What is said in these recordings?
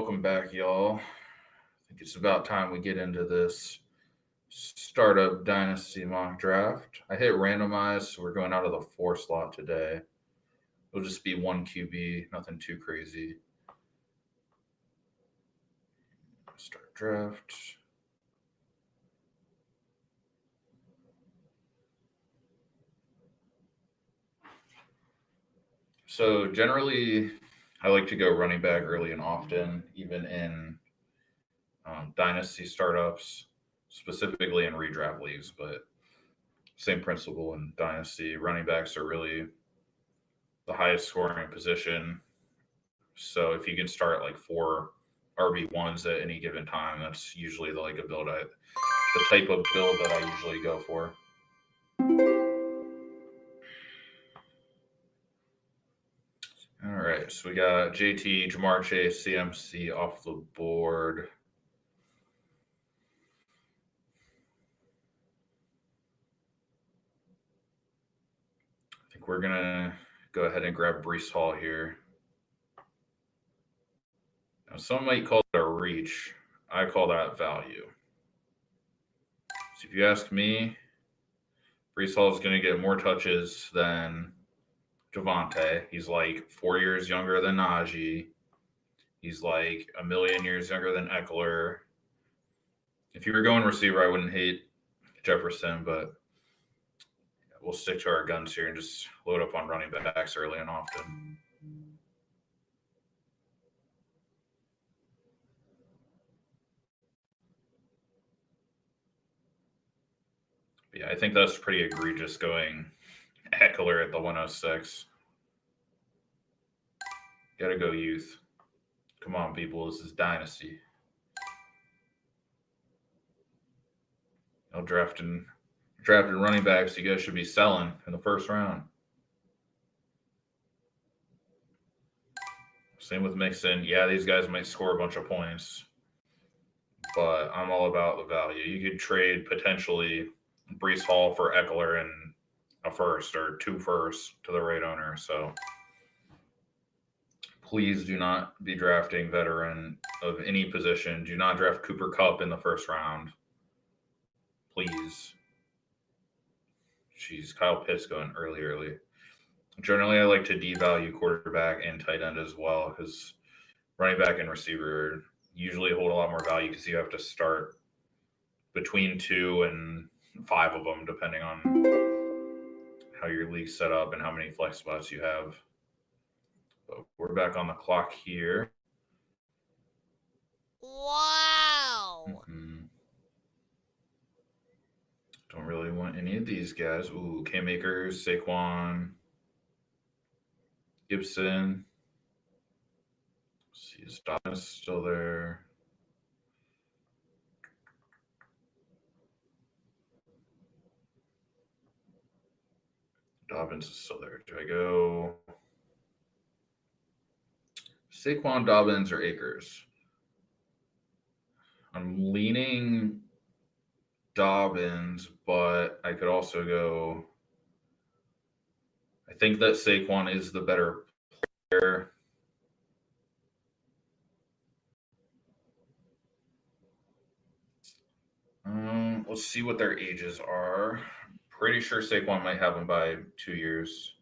welcome back, y'all. I think it's about time we get into this startup dynasty mock draft. I hit randomize, so we're going out of the four slot today. It'll just be one QB, nothing too crazy. Start draft. So generally, I like to go running back early and often, even in dynasty startups, specifically in redraft leagues. But same principle in dynasty. Running backs are really the highest scoring position. So if you can start like four RB1s at any given time, that's usually the type of build that I usually go for. All right, so we got JT, Jamar Chase, CMC off the board. I think we're gonna go ahead and grab Brees Hall here. Now, some might call it a reach. I call that value. So if you ask me, Brees Hall is going to get more touches than Javante. He's like 4 years younger than Najee. He's like a million years younger than Eckler. If you were going receiver, I wouldn't hate Jefferson, but we'll stick to our guns here and just load up on running backs early and often. But yeah, I think that's pretty egregious going Eckler at the 106. Gotta go youth. Come on, people. This is dynasty. No drafting running backs. You guys should be selling in the first round. Same with Mixon. Yeah, these guys might score a bunch of points, but I'm all about the value. You could trade potentially Brees Hall for Eckler and a first or two firsts to the right owner. So please do not be drafting veteran of any position. Do not draft Cooper Kupp in the first round. Please. Jeez, Kyle Pitts going early. Generally, I like to devalue quarterback and tight end as well because running back and receiver usually hold a lot more value because you have to start between 2 and 5 of them depending on how your league's set up and how many flex spots you have. But we're back on the clock here. Wow. Don't really want any of these guys. Ooh, Cam Akers, Saquon, Gibson. Let's see, is Dobbins still there? Dobbins is still there. Do I go Saquon, Dobbins, or Akers? I'm leaning Dobbins, but I could also go. I think that Saquon is the better player. Let's see what their ages are. Pretty sure Saquon might have them by 2 years.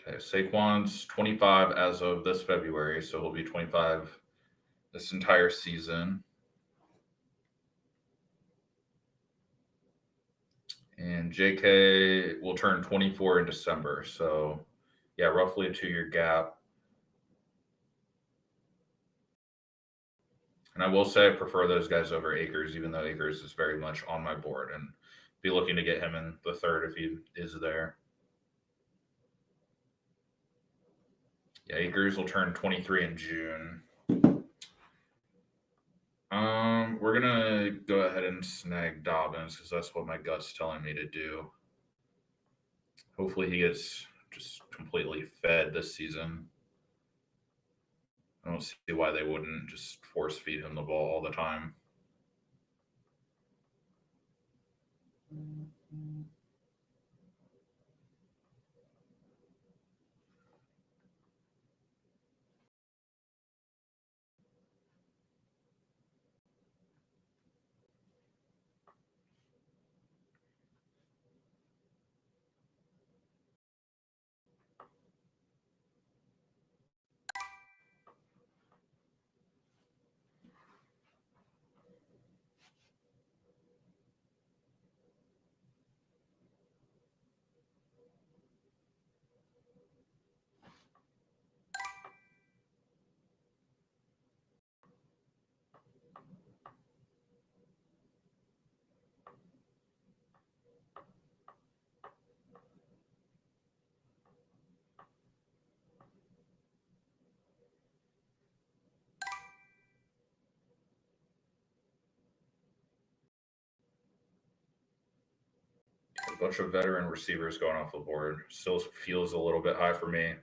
Okay, Saquon's 25 as of this February, so he'll be 25 this entire season. And JK will turn 24 in December, so yeah, roughly a 2-year gap. And I will say I prefer those guys over Akers, even though Akers is very much on my board and be looking to get him in the third if he is there. Yeah, Akers will turn 23 in June. We're gonna go ahead and snag Dobbins because that's what my gut's telling me to do. Hopefully he gets just completely fed this season. I don't see why they wouldn't just force feed him the ball all the time. a bunch of veteran receivers going off the board. Still feels a little bit high for me.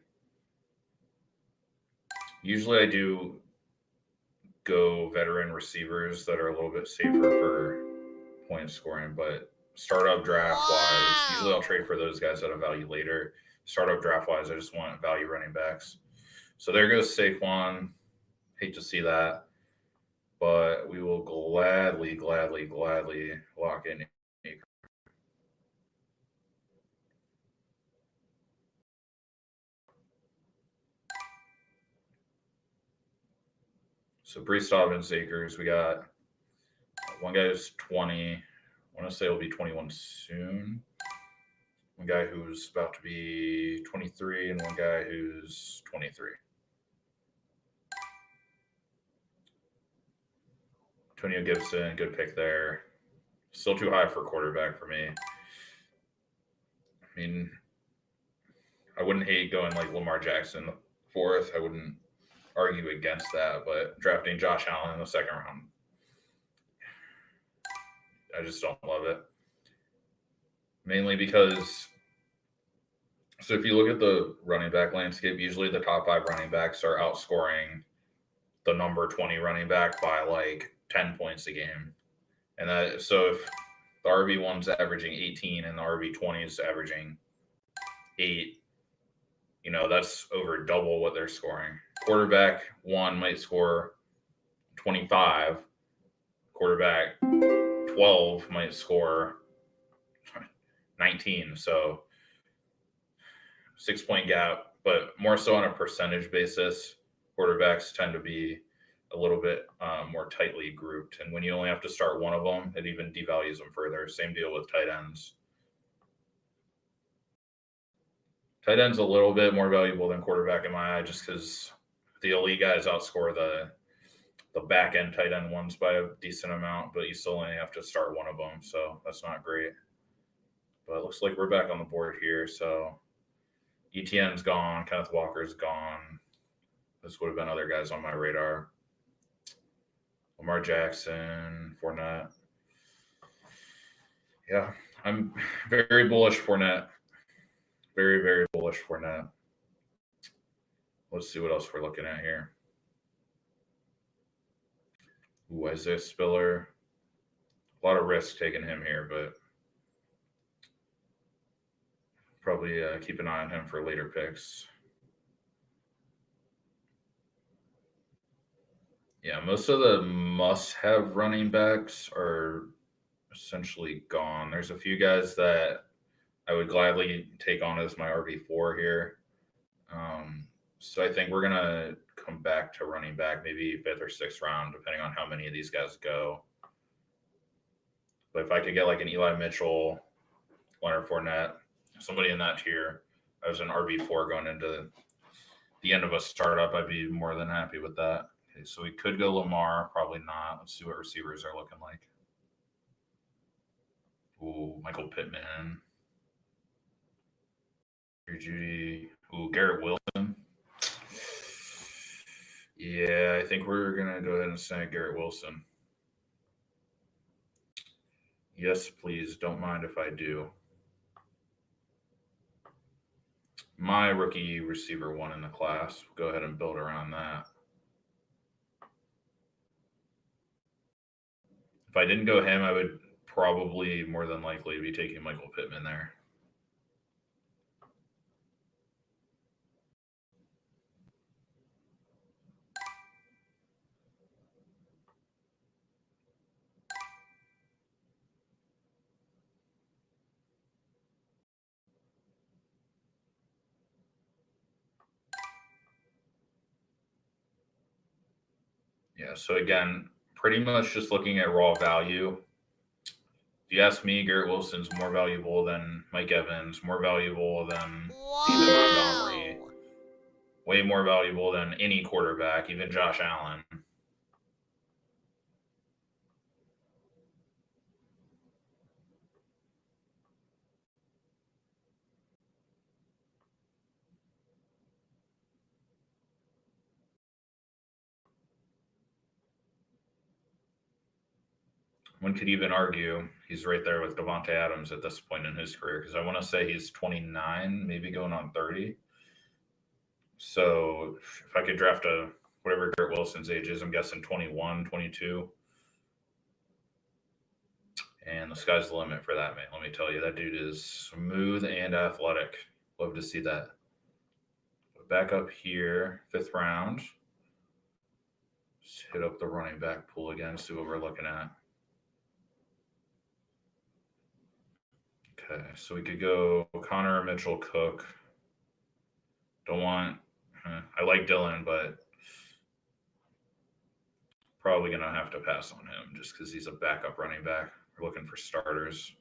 Usually I do go veteran receivers that are a little bit safer for point scoring, but startup draft wise, usually I'll trade for those guys at a value later. Startup draft wise, I just want value running backs. So there goes Saquon. Hate to see that, but we will gladly lock in. So Brees Dobbins, Akers, we got one guy who's 20. I want to say he'll be 21 soon. One guy who's about to be 23, and one guy who's 23. Antonio Gibson, good pick there. Still too high for quarterback for me. I mean, I wouldn't hate going like Lamar Jackson fourth. I wouldn't argue against that, but drafting Josh Allen in the second round, I just don't love it. Mainly because, so if you look at the running back landscape, usually the top 5 running backs are outscoring the number 20 running back by like 10 points a game. And that, so if the RB1's averaging 18 and the RB20 is averaging 8, that's over double what they're scoring. Quarterback 1 might score 25. Quarterback 12 might score 19. So 6-point gap, but more so on a percentage basis. Quarterbacks tend to be a little bit more tightly grouped. And when you only have to start one of them, it even devalues them further. Same deal with tight ends. Tight end's a little bit more valuable than quarterback in my eye, just because the elite guys outscore the back end tight end ones by a decent amount, but you still only have to start one of them, so that's not great. But it looks like we're back on the board here. So ETN's gone, Kenneth Walker's gone. This would have been other guys on my radar. Lamar Jackson, Fournette. Yeah, I'm very bullish Fournette. Very bullish Fournette. Let's see what else we're looking at here. Ooh, Isaiah Spiller. A lot of risk taking him here, but probably keep an eye on him for later picks. Yeah, most of the must-have running backs are essentially gone. There's a few guys that I would gladly take on as my RB4 here. So I think we're going to come back to running back maybe 5th or 6th round, depending on how many of these guys go. But if I could get like an Eli Mitchell, Leonard Fournette, somebody in that tier, I was an RB4 going into the end of a startup, I'd be more than happy with that. Okay, so we could go Lamar, probably not. Let's see what receivers are looking like. Ooh, Michael Pittman. Judy. Ooh, Garrett Wilson. Yeah, I think we're going to go ahead and snag Garrett Wilson. Yes, please. Don't mind if I do. My rookie receiver 1 in the class. We'll go ahead and build around that. If I didn't go him, I would probably more than likely be taking Michael Pittman there. Yeah, so again, pretty much just looking at raw value. If you ask me, Garrett Wilson's more valuable than Mike Evans, more valuable than David Montgomery, way more valuable than any quarterback, even Josh Allen. one could even argue he's right there with Devontae Adams at this point in his career because I want to say he's 29, maybe going on 30. So if I could draft whatever Garrett Wilson's age is, I'm guessing 21, 22. And the sky's the limit for that, man. Let me tell you, that dude is smooth and athletic. Love to see that. Back up here, 5th round. Just hit up the running back pool again, see what we're looking at. Okay, so we could go Connor, Mitchell, Cook. Don't want. I like Dylan, but probably going to have to pass on him just because he's a backup running back. We're looking for starters.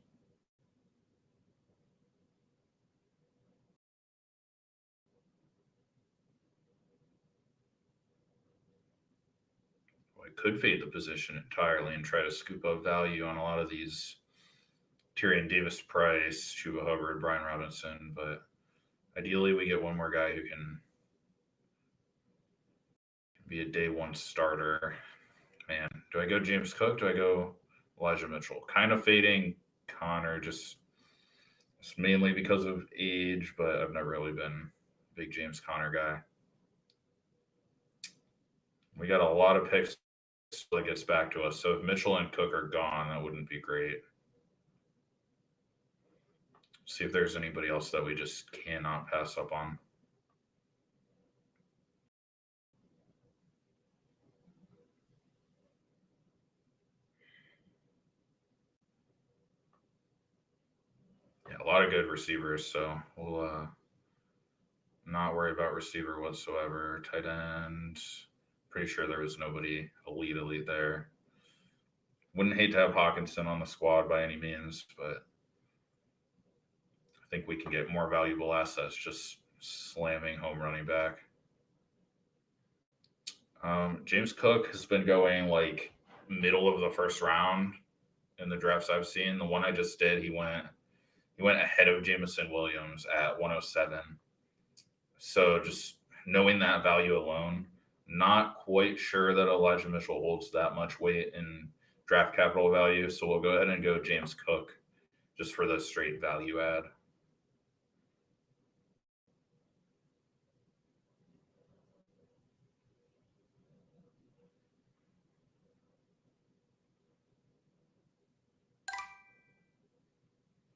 Well, I could fade the position entirely and try to scoop up value on a lot of these Tyrion Davis Price, Chuba Hubbard, Brian Robinson, but ideally we get one more guy who can be a day one starter. Man, do I go James Cook? Do I go Elijah Mitchell? Kind of fading Connor, just mainly because of age, but I've never really been a big James Conner guy. We got a lot of picks that gets back to us. So if Mitchell and Cook are gone, that wouldn't be great. See if there's anybody else that we just cannot pass up on. Yeah, a lot of good receivers, so we'll not worry about receiver whatsoever. Tight end, pretty sure there was nobody elite there. Wouldn't hate to have Hawkinson on the squad by any means, but I think we can get more valuable assets just slamming home running back. James Cook has been going like middle of the first round in the drafts I've seen. The one I just did, he went ahead of Jameson Williams at 107. So just knowing that value alone, not quite sure that Elijah Mitchell holds that much weight in draft capital value. So we'll go ahead and go James Cook just for the straight value add.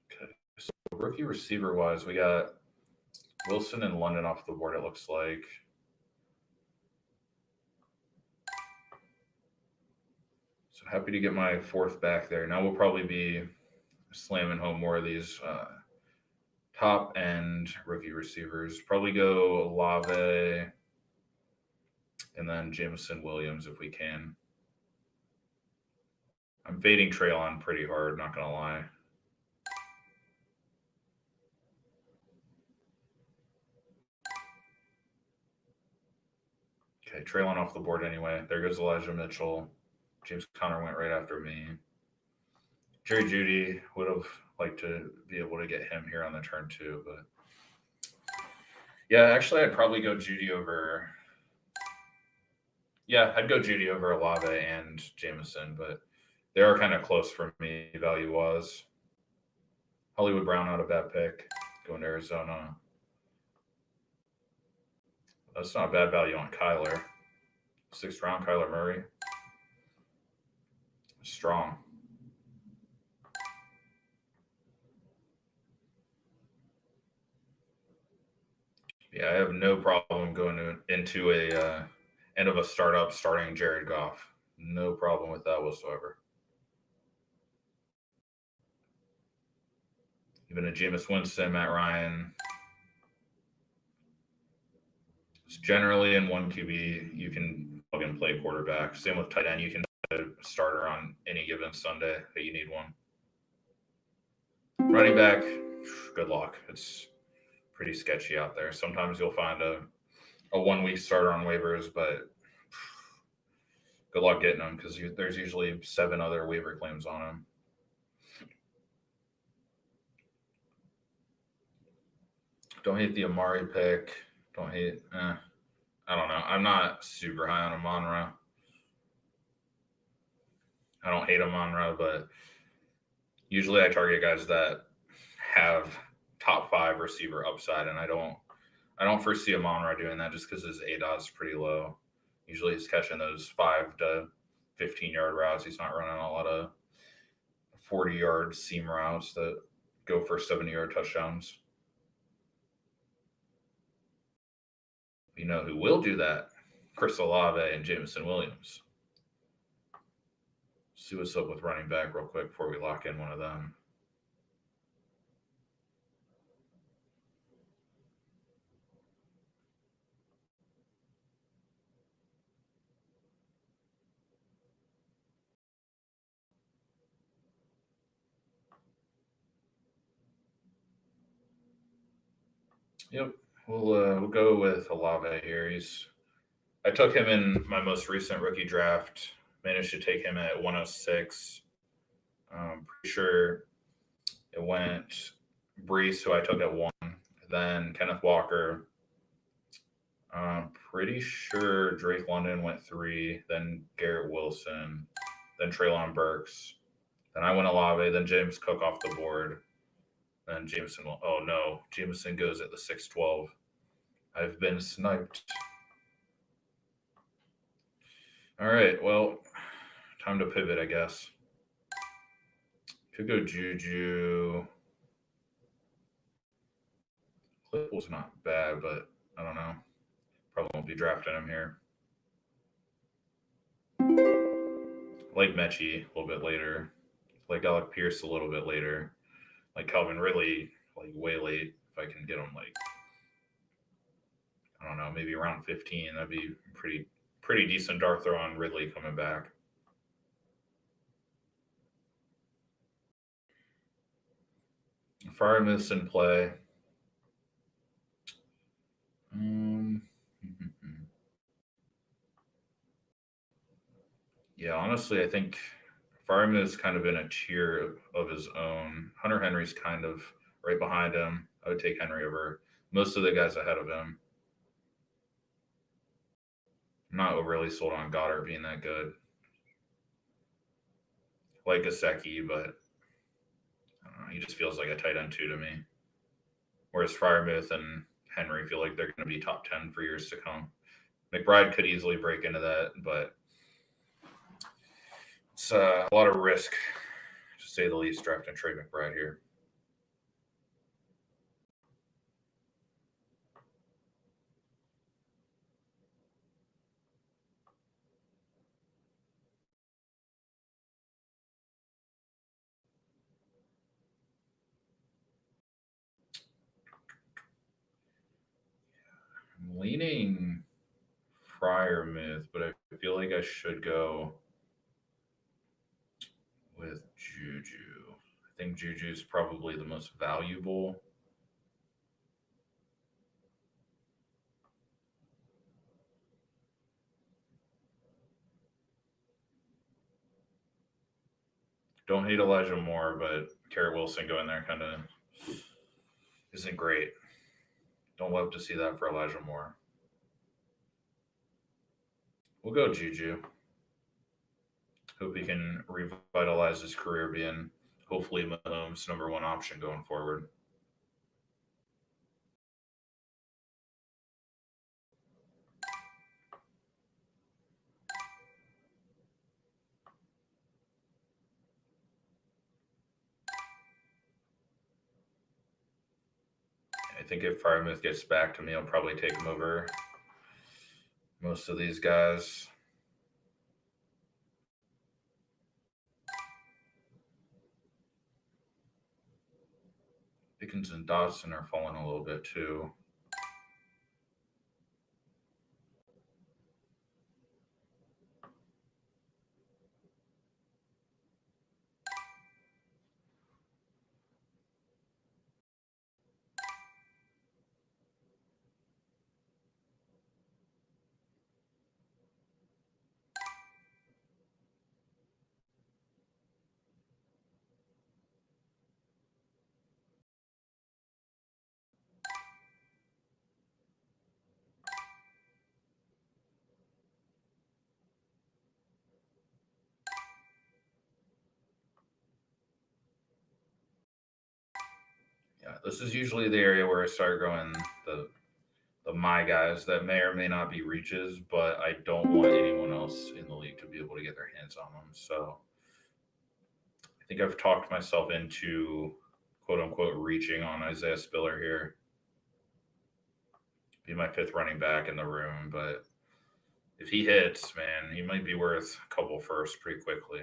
Okay. So rookie receiver wise, we got Wilson and London off the board, it looks like. So happy to get my 4th back there. Now we'll probably be slamming home more of these top end rookie receivers. Probably go Olave and then Jameson Williams if we can. I'm fading Traylon pretty hard, not going to lie. Okay, Traylon off the board anyway. There goes Elijah Mitchell. James Conner went right after me. Jerry Jeudy would have liked to be able to get him here on the turn too, but yeah, actually I'd probably go Jeudy over. Yeah, I'd go Jeudy over Olave and Jameson, but they are kind of close for me value-wise. Hollywood Brown, not a bad pick. Going to Arizona. That's not a bad value on Kyler. 6th round, Kyler Murray. Strong. Yeah, I have no problem going into a end of a startup starting Jared Goff. No problem with that whatsoever. Even a Jameis Winston, Matt Ryan. It's generally in one QB, you can plug and play quarterback. Same with tight end. You can put a starter on any given Sunday that you need one. Running back, good luck. It's pretty sketchy out there. Sometimes you'll find a 1 week starter on waivers, but good luck getting them because there's usually 7 other waiver claims on them. Don't hate the Amari pick. Don't hate. I don't know. I'm not super high on Amon-Ra. I don't hate Amon-Ra, but usually I target guys that have top 5 receiver upside, and I don't foresee Amon-Ra doing that just because his ADOT is pretty low. Usually he's catching those 5 to 15-yard routes. He's not running a lot of 40-yard seam routes that go for 70-yard touchdowns. You know who will do that? Chris Olave and Jameson Williams. See what's up with running back real quick before we lock in one of them. Yep, we'll go with Olave here. I took him in my most recent rookie draft. Managed to take him at 106. Pretty sure it went Brees, who I took at 1, then Kenneth Walker. Pretty sure Drake London went 3, then Garrett Wilson, then Treylon Burks. Then I went Olave, then James Cook off the board. Then Jameson. Oh no, Jameson goes at the 6-12. I've been sniped. All right, well, time to pivot, I guess. Could go Juju. Claypool's not bad, but I don't know. Probably won't be drafting him here. Like Mechie a little bit later. Like Alec Pierce a little bit later. Like Calvin Ridley, like way late. If I can get him, like, I don't know, maybe around 15. That'd be pretty decent dart throw on Ridley coming back. Farmus in play. Yeah, honestly, I think Farmus is kind of in a tier of his own. Hunter Henry's kind of right behind him. I would take Henry over most of the guys ahead of him. I'm not overly sold on Goddard being that good. Like Gesicki, but I don't know, he just feels like a tight end 2 to me. Whereas Freiermuth and Henry feel like they're going to be top 10 for years to come. McBride could easily break into that, but it's a lot of risk, to say the least, drafting Trey McBride here. I'm leaning Freiermuth, but I feel like I should go with Juju. I think Juju's probably the most valuable. Don't hate Elijah Moore, but Garrett Wilson going there kind of isn't great. Don't love to see that for Elijah Moore. We'll go Juju. Hope he can revitalize his career being hopefully Mahomes' number 1 option going forward. I think if Freiermuth gets back to me, I'll probably take him over most of these guys. Pickens and Dodson are falling a little bit too. this is usually the area where I start growing the my guys that may or may not be reaches, but I don't want anyone else in the league to be able to get their hands on them. So I think I've talked myself into quote unquote reaching on Isaiah Spiller here. Be my fifth running back in the room, but if he hits, man, he might be worth a couple firsts pretty quickly.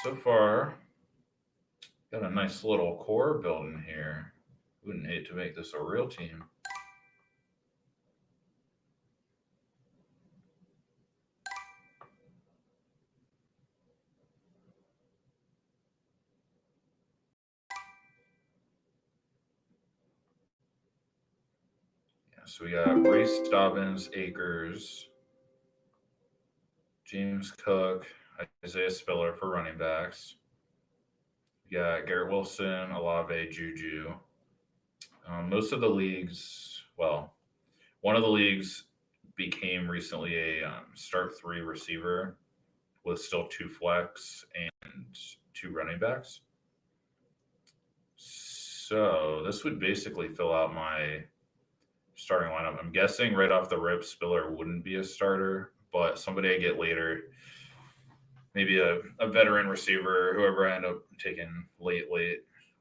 So far, got a nice little core building here. Wouldn't hate to make this a real team. Yeah, so we got Reese Dobbins, Akers, James Cook, Isaiah Spiller for running backs. We got Garrett Wilson, Olave, Juju. Most of the leagues, well, one of the leagues became recently a start three receiver with still two flex and two running backs. So this would basically fill out my starting lineup. I'm guessing right off the rip, Spiller wouldn't be a starter, but somebody I get later, maybe a veteran receiver, whoever I end up taking late,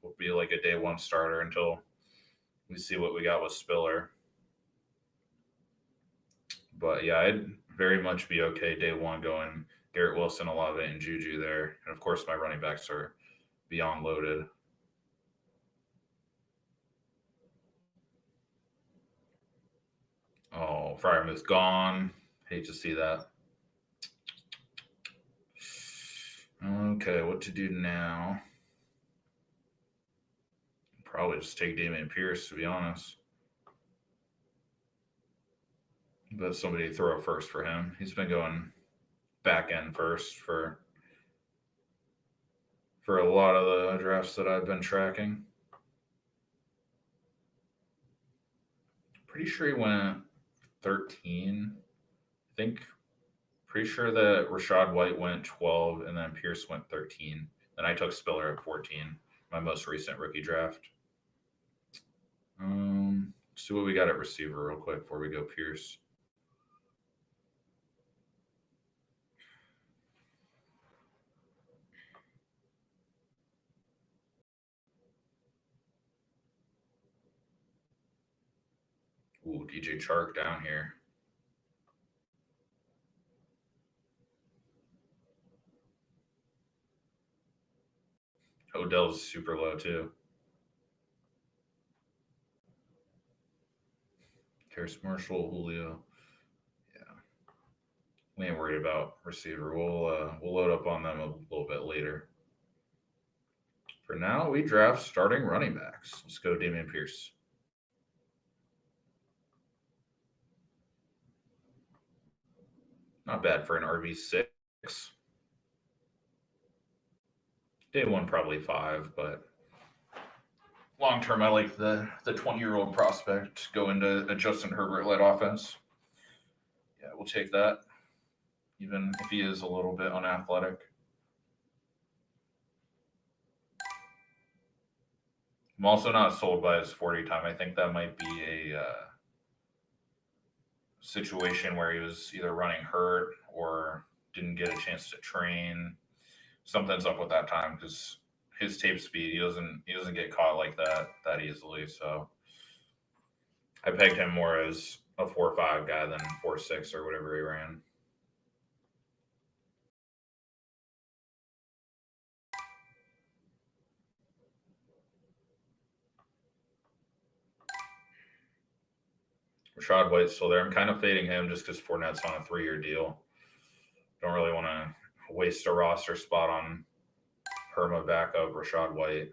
will be like a day one starter until we see what we got with Spiller. But yeah, I'd very much be okay day one going Garrett Wilson, Olave, and Juju there. And of course, my running backs are beyond loaded. Oh, Fryermuth gone. Hate to see that. Okay, what to do now? Probably just take Damian Pierce, to be honest. But somebody throw a first for him. He's been going back end first for a lot of the drafts that I've been tracking. Pretty sure he went 13. I think pretty sure that Rashad White went 12 and then Pierce went 13. Then I took Spiller at 14, my most recent rookie draft. Let's see what we got at receiver real quick before we go Pierce. Ooh, DJ Chark down here. Odell's super low too. Terrace Marshall, Julio. Yeah, we ain't worried about receiver. We'll load up on them a little bit later. For now, we draft starting running backs. Let's go Damian Pierce. Not bad for an RB6. Day one, probably 5, but long term, I like the 20-year-old prospect go into a Justin Herbert led offense. Yeah, we'll take that, even if he is a little bit unathletic. I'm also not sold by his 40 time. I think that might be a situation where he was either running hurt or didn't get a chance to train. Something's up with that time because his tape speed, he doesn't get caught like that easily. So I pegged him more as a 4.5 guy than 4.6 or whatever he ran. Rashad White's still there. I'm kind of fading him just because Fournette's on a 3-year deal. Don't really want to waste a roster spot on Perma backup Rashad White.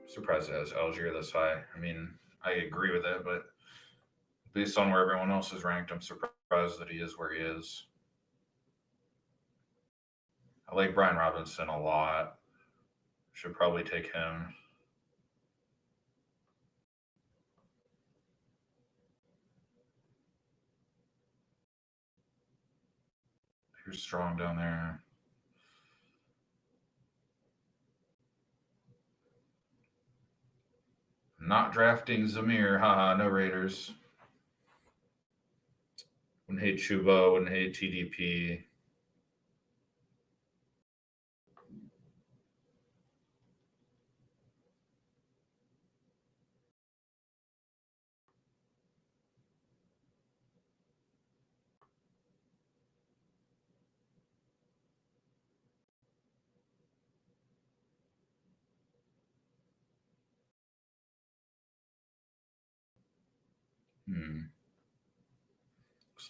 Surprised it has Algier this high. I mean, I agree with it, but Based on where everyone else is ranked, I'm surprised that he is where he is. I like Brian Robinson a lot. Should probably take him. Here's Strong down there. Not drafting Zamir. Haha, no Raiders. Wouldn't hate Chuba. Wouldn't hate TDP.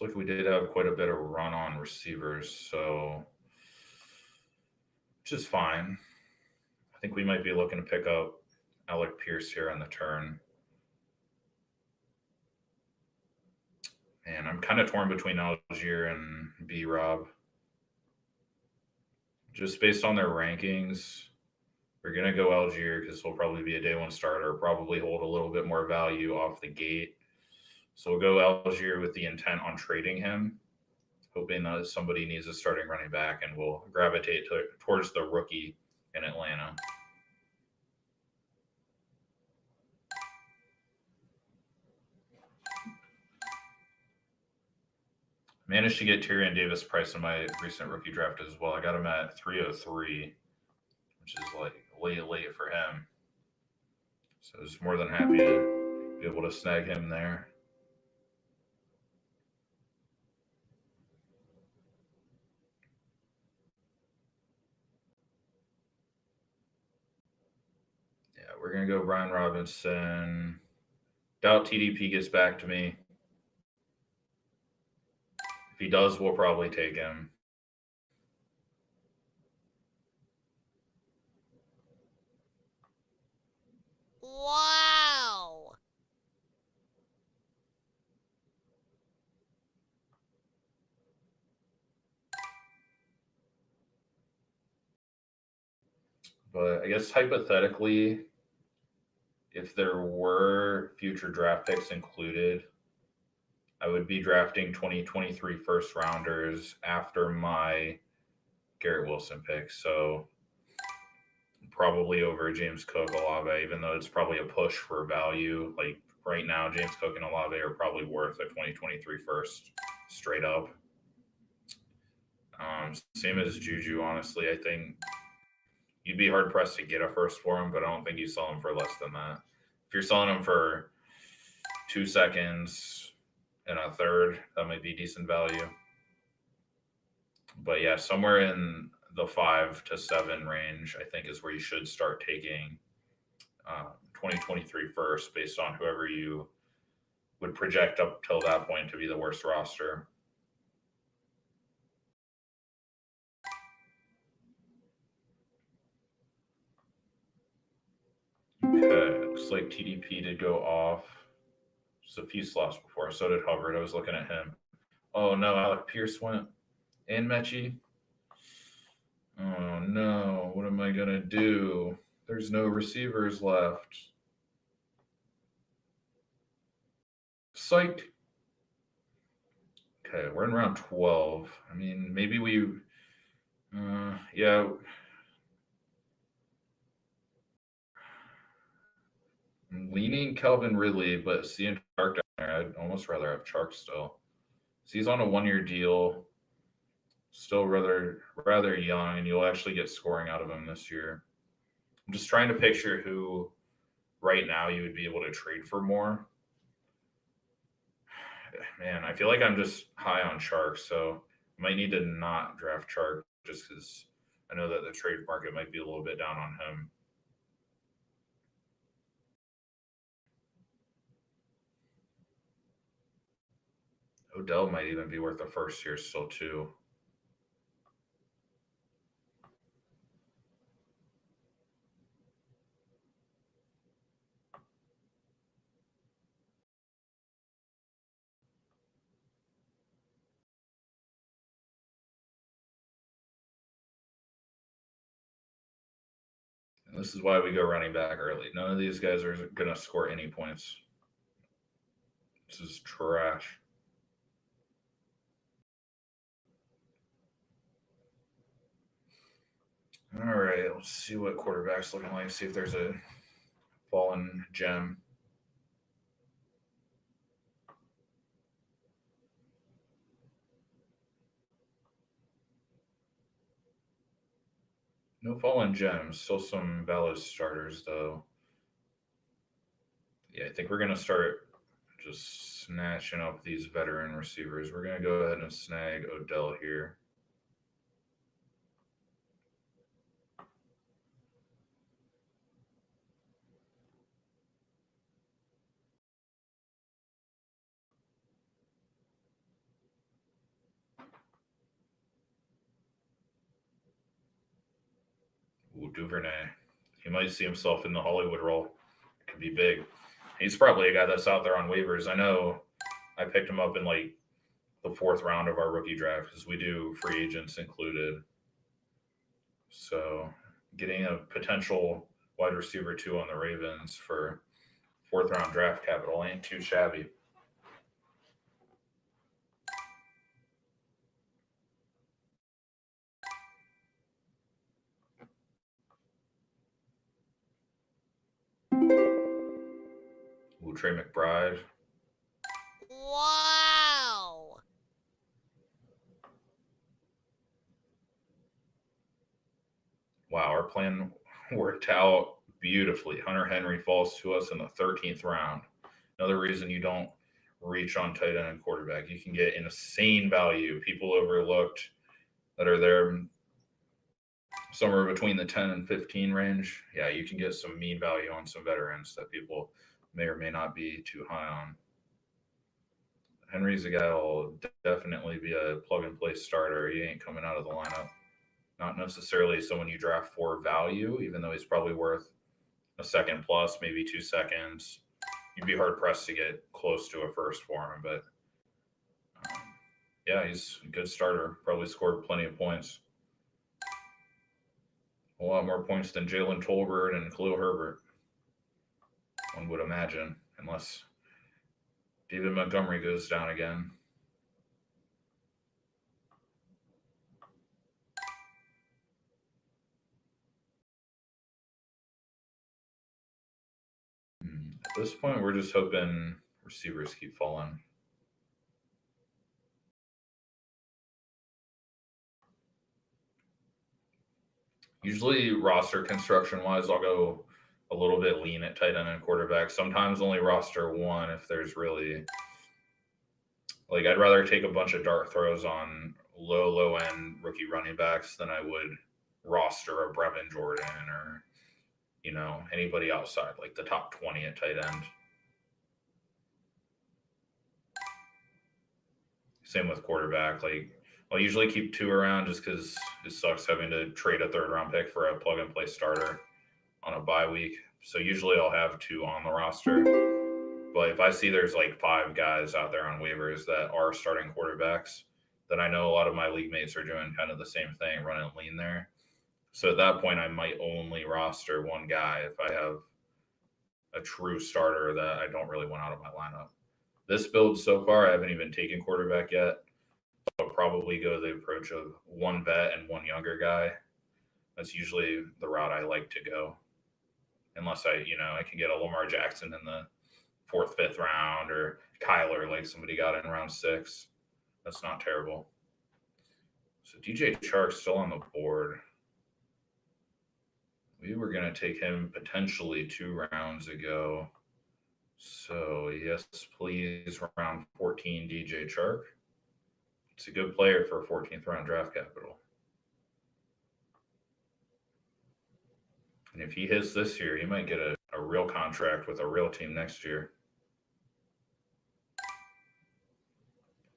Looks like we did have quite a bit of run on receivers, so which is fine. I think we might be looking to pick up Alec Pierce here on the turn. And I'm kind of torn between Algier and B Rob. Just based on their rankings, we're going to go Algier because he'll probably be a day one starter, probably hold a little bit more value off the gate. So we'll go Algier with the intent on trading him, hoping that somebody needs a starting running back, and we'll gravitate towards the rookie in Atlanta. Managed to get Tyrion Davis price in my recent rookie draft as well. I got him at 303, which is like late for him. So I was more than happy to be able to snag him there. Yeah, we're going to go Brian Robinson. Doubt TDP gets back to me. If he does, we'll probably take him. Wow. But I guess hypothetically, if there were future draft picks included, I would be drafting 2023 first rounders after my Garrett Wilson pick. So probably over James Cook, Olave, even though it's probably a push for value. Like right now, James Cook and Olave are probably worth a 2023 first straight up. Same as Juju, honestly. I think you'd be hard pressed to get a first for him, but I don't think you sell him for less than that. If you're selling him for 2 seconds and a third, that might be decent value. But yeah, somewhere in the 5 to 7 range, I think is where you should start taking 2023 first, based on whoever you would project up till that point to be the worst roster. Okay, looks like TDP did go off just a few slots before. So did Hubbard. I was looking at him. Oh no, Alec Pierce went and Mechie. Oh no, what am I gonna do? There's no receivers left. Psych. Okay, we're in round 12. I mean, maybe we, yeah. I'm leaning Kelvin Ridley, but seeing Chark down there, I'd almost rather have Chark still. So he's on a 1-year deal, still rather young, and you'll actually get scoring out of him this year. I'm just trying to picture who right now you would be able to trade for more. Man, I feel like I'm just high on Chark, so I might need to not draft Chark just because I know that the trade market might be a little bit down on him. Odell might even be worth the first year still too. This is why we go running back early. None of these guys are going to score any points. This is trash. All right, let's see what quarterback's looking like. See if there's a fallen gem. No fallen gems. Still some valid starters, though. Yeah, I think we're going to start just snatching up these veteran receivers. We're going to go ahead and snag Odell here. Ooh, Duvernay. He might see himself in the Hollywood role. It could be big. He's probably a guy that's out there on waivers. I know I picked him up in like the 4th round of our rookie draft because we do free agents included. So getting a potential wide receiver 2 on the Ravens for 4th round draft capital ain't too shabby. Ooh, Trey McBride. Wow. Wow, our plan worked out beautifully. Hunter Henry falls to us in the 13th round. Another reason you don't reach on tight end and quarterback. You can get insane value. People overlooked that are there somewhere between the 10 and 15 range. Yeah, you can get some mean value on some veterans that people may or may not be too high on. Henry's a guy who'll definitely be a plug and play starter. He ain't coming out of the lineup. Not necessarily someone you draft for value, even though he's probably worth a second plus, maybe 2 seconds. You'd be hard pressed to get close to a first for him, but yeah, he's a good starter. Probably scored plenty of points. A lot more points than Jalen Tolbert and Khalil Herbert, one would imagine, unless David Montgomery goes down again. At this point, we're just hoping receivers keep falling. Usually, roster construction wise, I'll go a little bit lean at tight end and quarterback. Sometimes only roster one if there's really like I'd rather take a bunch of dart throws on low end rookie running backs than I would roster a Brevin Jordan or anybody outside like the top 20 at tight end. Same with quarterback. Like I'll usually keep 2 around just because it sucks having to trade a 3rd round pick for a plug and play starter on a bye week. So usually I'll have 2 on the roster. But if I see there's like 5 guys out there on waivers that are starting quarterbacks, then I know a lot of my league mates are doing kind of the same thing, running lean there. So at that point, I might only roster 1 guy if I have a true starter that I don't really want out of my lineup. This build so far, I haven't even taken quarterback yet. I'll probably go the approach of 1 vet and 1 younger guy. That's usually the route I like to go. Unless I can get a Lamar Jackson in the 4th, 5th round or Kyler like somebody got in round 6. That's not terrible. So DJ Chark's still on the board. We were going to take him potentially 2 rounds ago. So yes, please, round 14, DJ Chark. It's a good player for a 14th round draft capital. And if he hits this year, he might get a real contract with a real team next year.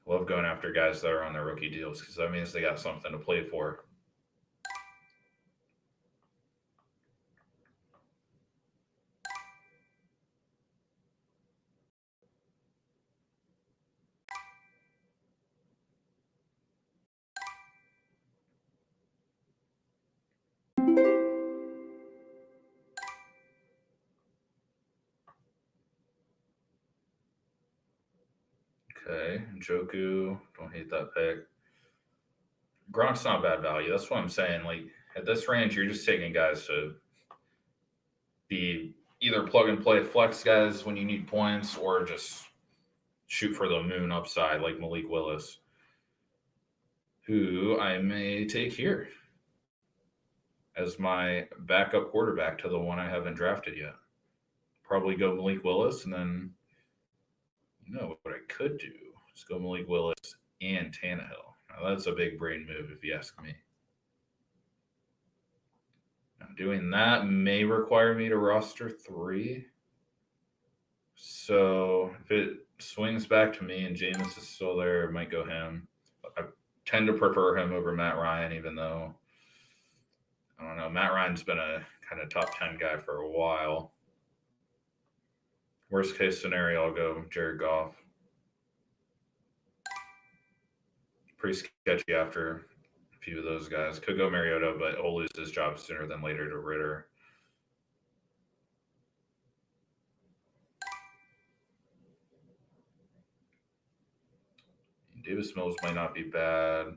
Love going after guys that are on their rookie deals because that means they got something to play for. Okay, Njoku, don't hate that pick. Gronk's not bad value. That's what I'm saying. Like at this range, you're just taking guys to be either plug and play flex guys when you need points, or just shoot for the moon upside like Malik Willis, who I may take here as my backup quarterback to the one I haven't drafted yet. Probably go Malik Willis, and then what I could do is go Malik Willis and Tannehill. Now that's a big brain move if you ask me. Now doing that may require me to roster 3. So if it swings back to me and Jameis is still there, I might go him. I tend to prefer him over Matt Ryan, even though I don't know. Matt Ryan's been a kind of top 10 guy for a while. Worst case scenario, I'll go Jared Goff. Pretty sketchy after a few of those guys. Could go Mariota, but he'll lose his job sooner than later to Ritter. Davis Mills might not be bad.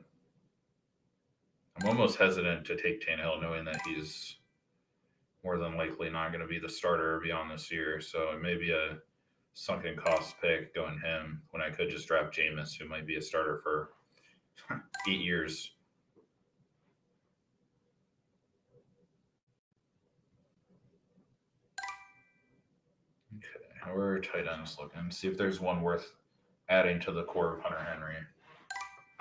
I'm almost hesitant to take Tannehill, knowing that he's more than likely not going to be the starter beyond this year. So it may be a sunken cost pick going him when I could just draft Jameis, who might be a starter for 8 years. Okay, how are tight ends looking? See if there's one worth adding to the core of Hunter Henry.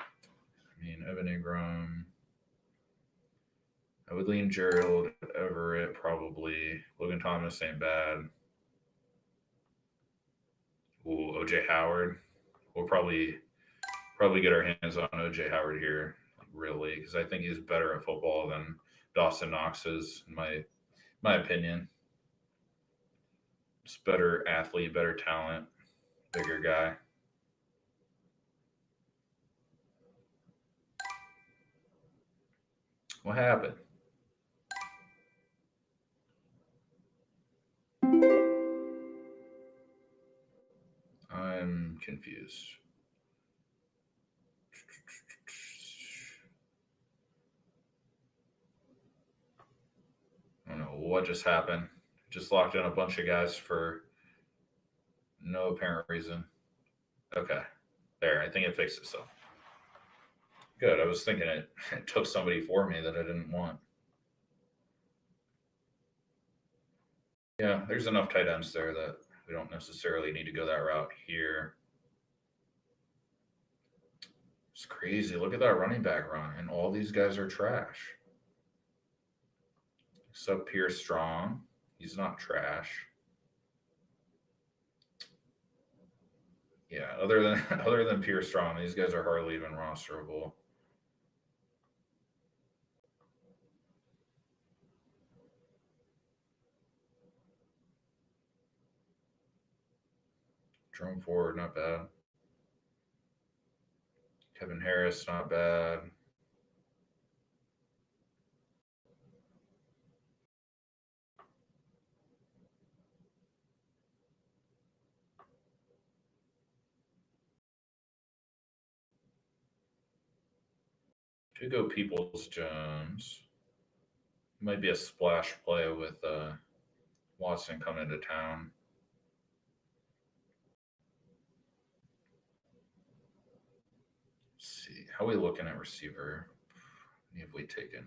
I mean, Evan Ingram. I would lean Gerald Everett probably. Logan Thomas ain't bad. Ooh, OJ Howard. We'll probably get our hands on OJ Howard here, really, because I think he's better at football than Dawson Knox is, in my opinion. Just better athlete, better talent, bigger guy. What happened? I'm confused. I don't know what just happened. Just locked in a bunch of guys for no apparent reason. Okay. There, I think it fixed itself. Good. I was thinking it took somebody for me that I didn't want. Yeah, there's enough tight ends there that we don't necessarily need to go that route here. It's crazy. Look at that running back run, and all these guys are trash. Except Pierce Strong. He's not trash. Yeah, other than Pierce Strong, these guys are hardly even rosterable. Jerome Ford, not bad. Kevin Harris, not bad. Could go Peoples Jones. Might be a splash play with Watson coming into town. Let's see. How are we looking at receiver? What have we taken?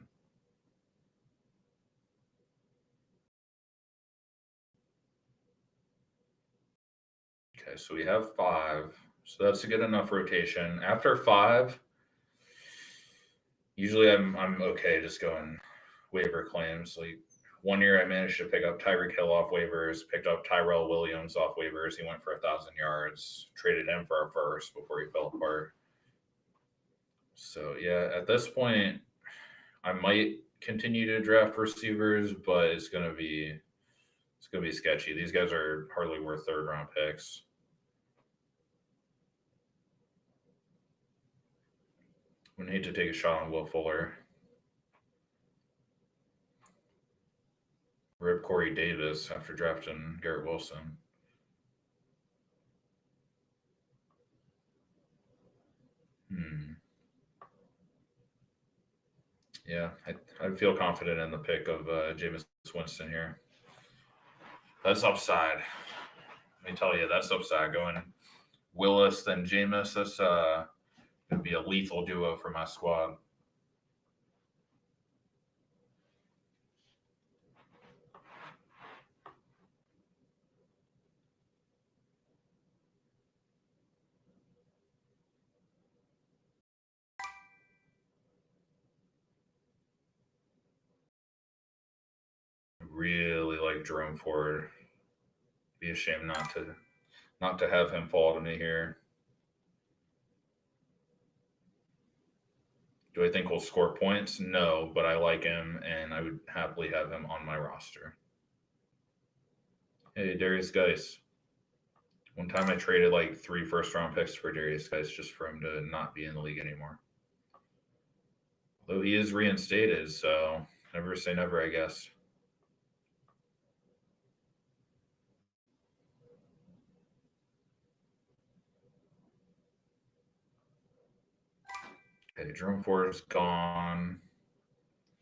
Okay, so we have 5. So that's a good enough rotation. After 5, usually I'm okay just going waiver claims. Like 1 year I managed to pick up Tyreek Hill off waivers, picked up Tyrell Williams off waivers. He went for 1,000 yards, traded him for our first before he fell apart. So yeah, at this point, I might continue to draft receivers, but it's gonna be sketchy. These guys are hardly worth 3rd round picks. We need to take a shot on Will Fuller. Rip Corey Davis after drafting Garrett Wilson. Yeah, I feel confident in the pick of Jameis Winston here. That's upside. Let me tell you, that's upside. Going Willis then Jameis, that's going to be a lethal duo for my squad. Really like Jerome Ford. Be a shame not to have him fall to me here. Do I think he'll score points? No, but I like him, and I would happily have him on my roster. Hey, Darius Geis. One time I traded like 3 first-round picks for Darius Geis just for him to not be in the league anymore. Though he is reinstated, so never say never, I guess. Okay, Jerome Ford is gone.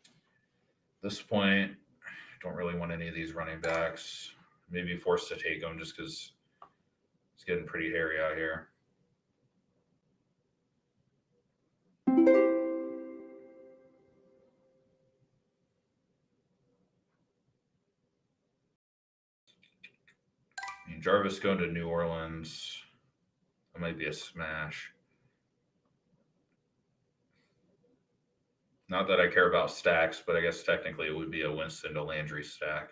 At this point, I don't really want any of these running backs. Maybe forced to take them just because it's getting pretty hairy out here. I mean, Jarvis going to New Orleans. That might be a smash. Not that I care about stacks, but I guess technically it would be a Winston to Landry stack.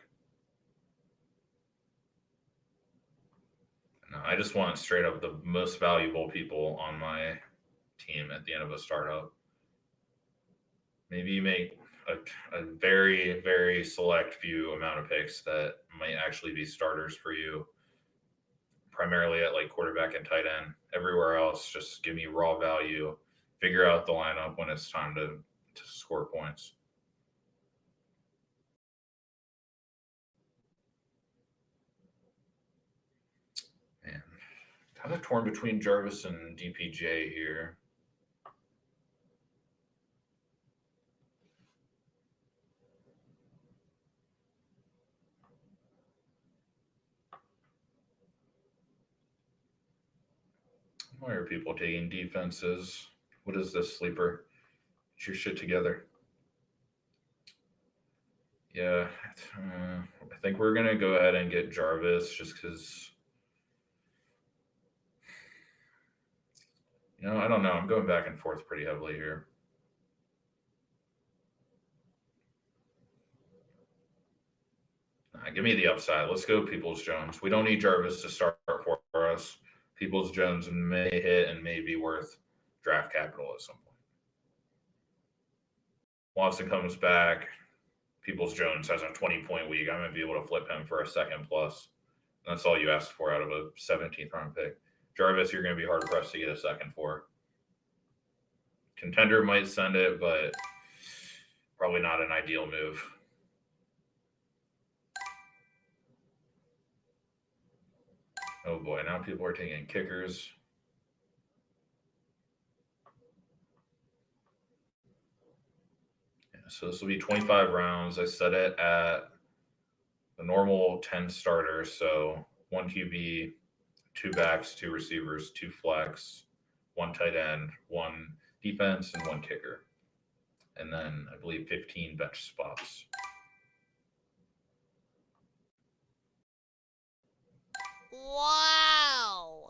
No, I just want straight up the most valuable people on my team at the end of a startup. Maybe you make a very, very select few amount of picks that might actually be starters for you, primarily at like quarterback and tight end. Everywhere else, just give me raw value. Figure out the lineup when it's time to score points. Man, kind of torn between Jarvis and DPJ here. Why are people taking defenses? What is this, sleeper? Get your shit together. Yeah, I think we're gonna go ahead and get Jarvis just because. I don't know. I'm going back and forth pretty heavily here. Give me the upside. Let's go Peoples Jones. We don't need Jarvis to start for us. Peoples Jones may hit and may be worth draft capital at some point. Watson comes back. Peoples Jones has a 20-point week. I'm going to be able to flip him for a second plus. That's all you asked for out of a 17th round pick. Jarvis, you're going to be hard pressed to get a second for. Contender might send it, but probably not an ideal move. Oh boy, now people are taking kickers. Yeah, so this will be 25 rounds. I set it at the normal 10 starters. So 1 QB, 2 backs, 2 receivers, 2 flex, 1 tight end, 1 defense, and 1 kicker. And then I believe 15 bench spots. Wow!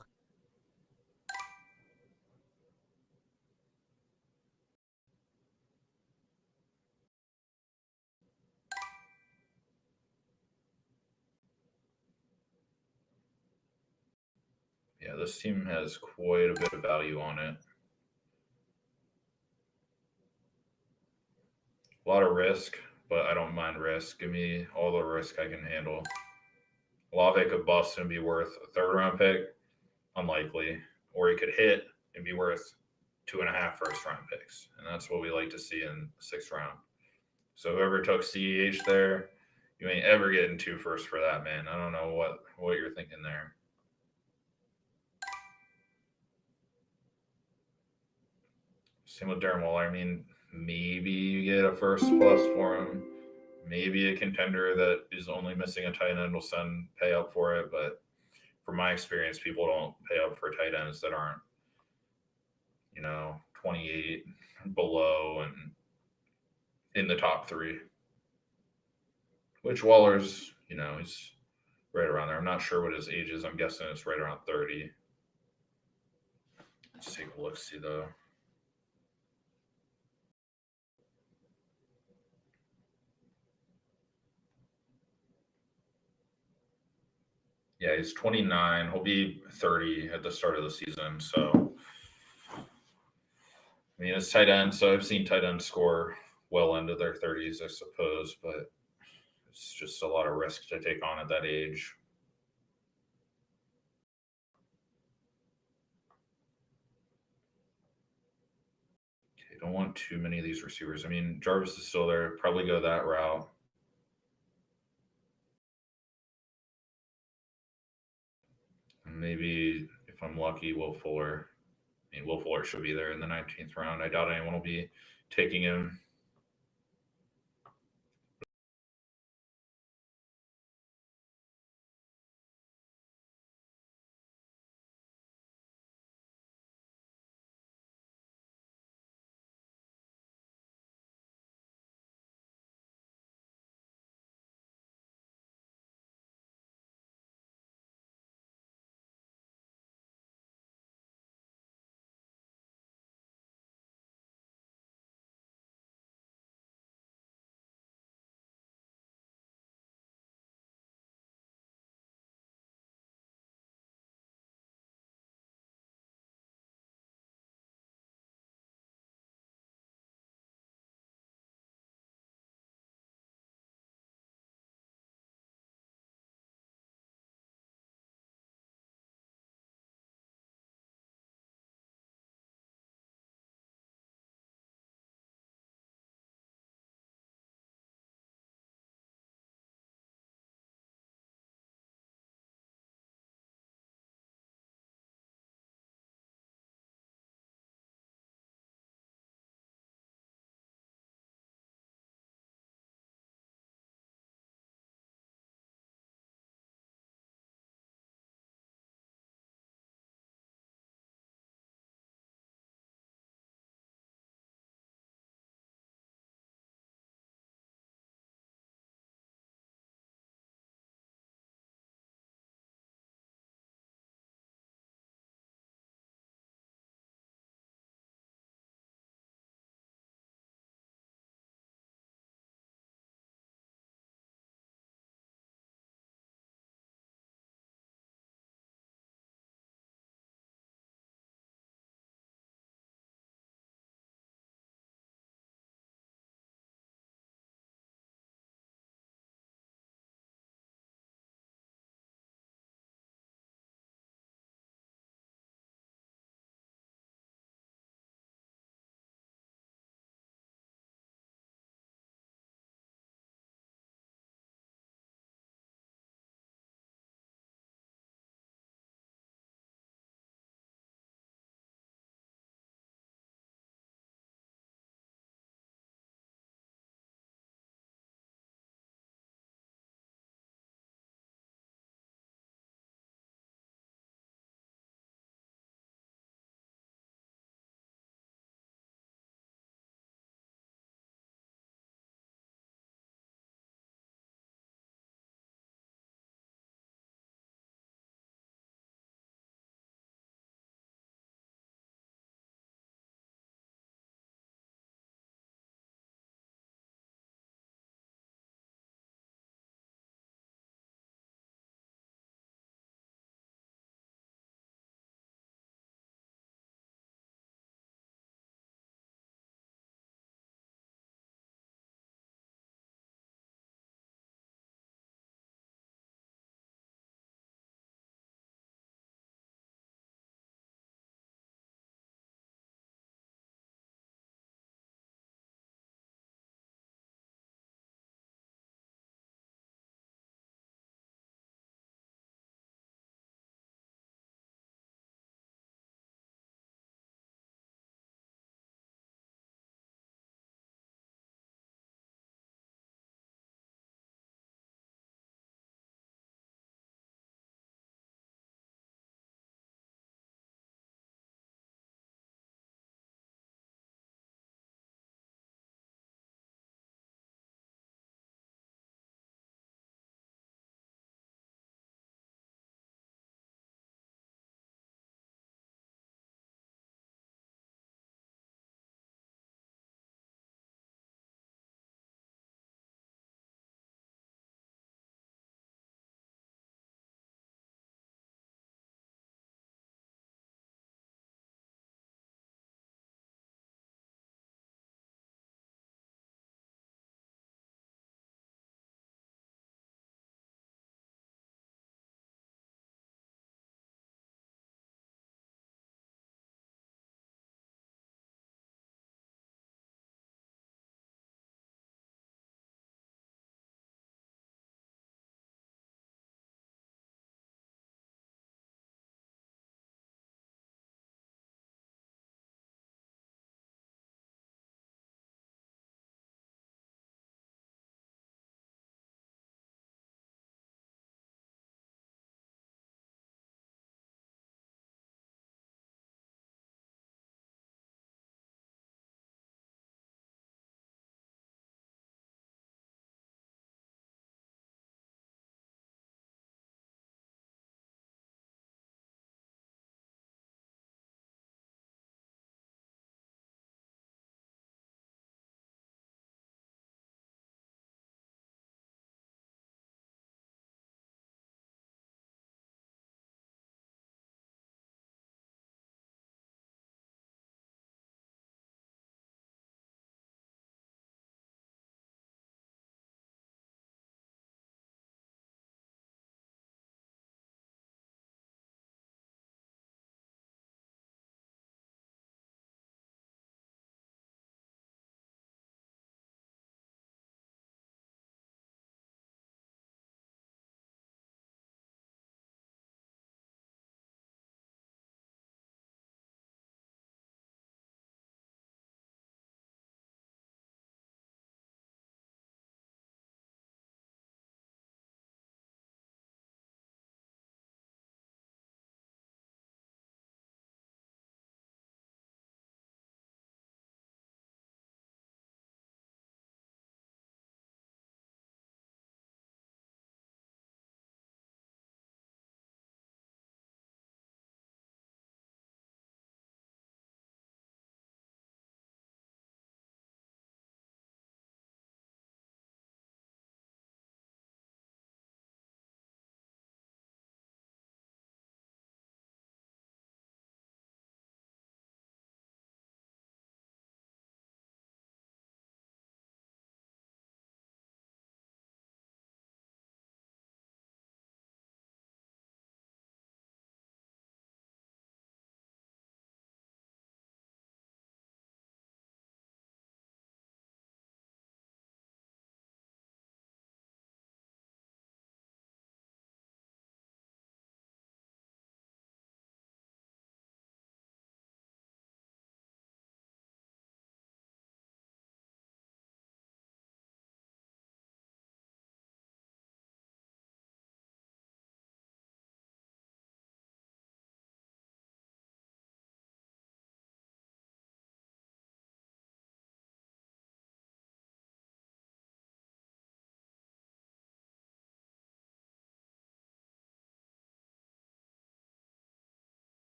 Yeah, this team has quite a bit of value on it. A lot of risk, but I don't mind risk. Give me all the risk I can handle. Olave could bust and be worth a 3rd round pick. Unlikely. Or he could hit and be worth 2.5 first round picks. And that's what we like to see in the 6th round. So whoever took CEH there, you ain't ever getting 2 firsts for that, man. I don't know what you're thinking there. Same with Darren Waller. I mean, maybe you get a first plus for him. Maybe a contender that is only missing a tight end will pay up for it. But from my experience, people don't pay up for tight ends that aren't, 28 below and in the top three. Which Waller's, he's right around there. I'm not sure what his age is. I'm guessing it's right around 30. Let's take a look, see though. Yeah, he's 29. He'll be 30 at the start of the season. So, I mean, it's tight end. So I've seen tight ends score well into their 30s, I suppose. But it's just a lot of risk to take on at that age. Okay, don't want too many of these receivers. I mean, Jarvis is still there. Probably go that route. And maybe if I'm lucky, Will Fuller. I mean, Will Fuller should be there in the 19th round. I doubt anyone will be taking him